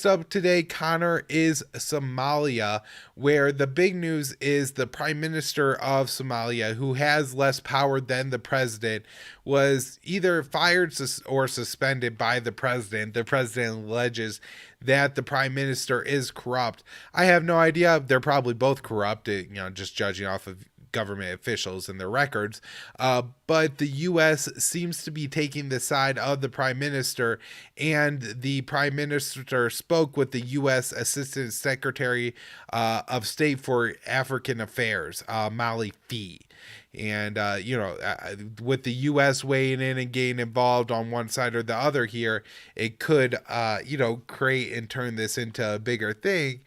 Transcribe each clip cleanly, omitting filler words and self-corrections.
Up today, Connor, is Somalia, where the big news is the prime minister of Somalia, who has less power than the president, was either fired or suspended by the president. The president alleges that the prime minister is corrupt. I have no idea. They're probably both corrupt, just judging off of government officials and their records. But the U.S. seems to be taking the side of the prime minister, and the prime minister spoke with the U.S. Assistant Secretary of State for African Affairs, Mali Fee. And, with the U.S. weighing in and getting involved on one side or the other here, it could, create and turn this into a bigger thing.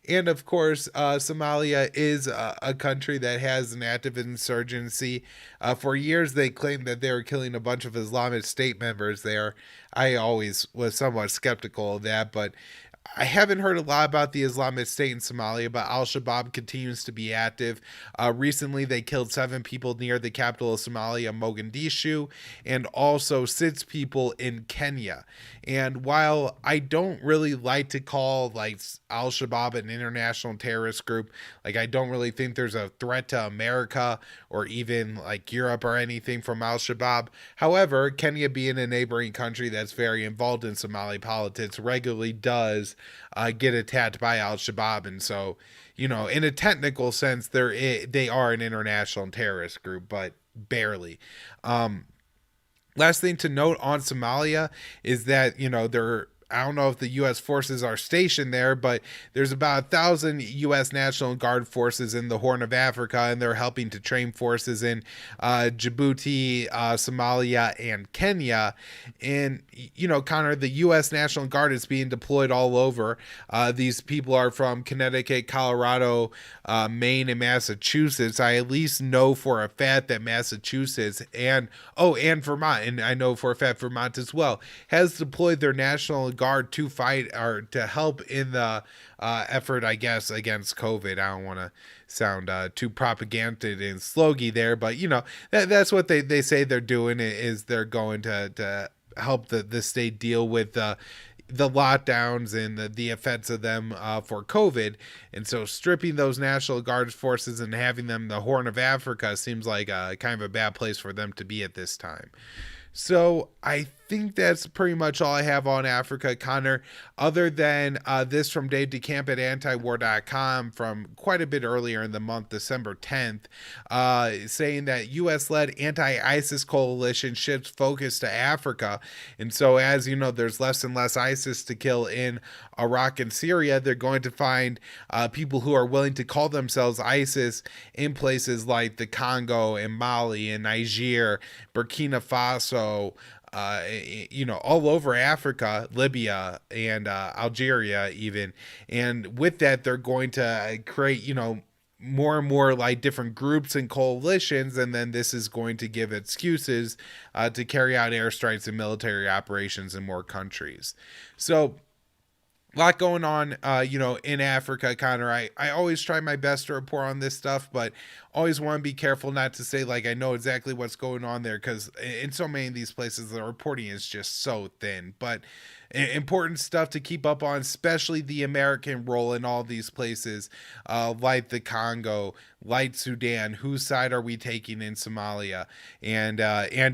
And of course, Somalia is a country that has an active insurgency. For years, they claimed that they were killing a bunch of Islamic State members there. I always was somewhat skeptical of that, but I haven't heard a lot about the Islamic State in Somalia, but Al Shabaab continues to be active. Recently, they killed 7 people near the capital of Somalia, Mogadishu, and also 6 people in Kenya. And while I don't really like to call Al Shabaab an international terrorist group, I don't really think there's a threat to America or even Europe or anything from Al Shabaab. However, Kenya, being a neighboring country that's very involved in Somali politics, regularly does get attacked by Al Shabaab, and so in a technical sense, they are an international terrorist group, but barely. Last thing to note on Somalia is that they're I don't know if the U.S. forces are stationed there, but there's about 1,000 U.S. National Guard forces in the Horn of Africa, and they're helping to train forces in Djibouti, Somalia, and Kenya. And, Connor, the U.S. National Guard is being deployed all over. These people are from Connecticut, Colorado, Maine, and Massachusetts. I at least know for a fact that Massachusetts and Vermont, and I know for a fact Vermont as well, has deployed their National Guard to fight or to help in the effort, I guess, against COVID. I don't want to sound too propagandic and slogy there, but that's what they say they're doing, is they're going to help the state deal with the lockdowns and the effects of them for COVID. And so stripping those National Guard forces and having them the Horn of Africa seems like kind of a bad place for them to be at this time. So I think that's pretty much all I have on Africa, Connor, other than this from Dave DeCamp at antiwar.com from quite a bit earlier in the month, December 10th, saying that U.S.-led anti-ISIS coalition shifts focus to Africa. And so as you know, there's less and less ISIS to kill in Iraq and Syria. They're going to find people who are willing to call themselves ISIS in places like the Congo and Mali and Niger, Burkina Faso, all over Africa, Libya, and Algeria even. And with that, they're going to create, more and more different groups and coalitions, and then this is going to give excuses to carry out airstrikes and military operations in more countries. So a lot going on, in Africa, Connor. I always try my best to report on this stuff, but always want to be careful not to say I know exactly what's going on there, because in so many of these places the reporting is just so thin. But important stuff to keep up on, especially the American role in all these places, like the Congo, like Sudan. Whose side are we taking in Somalia and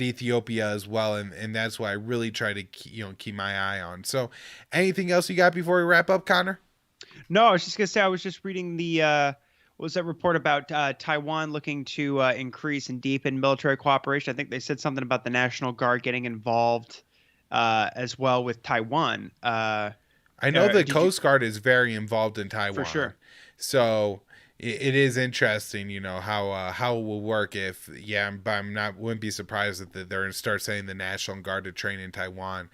Ethiopia as well? And that's why I really try to keep my eye on. So, anything else you got before we wrap up, Connor? No, I was just gonna say I was just reading the what was that report about Taiwan looking to increase and deepen military cooperation. I think they said something about the National Guard getting involved as well with Taiwan. I know the Did you Coast Guard is very involved in for Taiwan, sure? so it is interesting, how it will work if, but wouldn't be surprised if they're going to start sending the National Guard to train in Taiwan.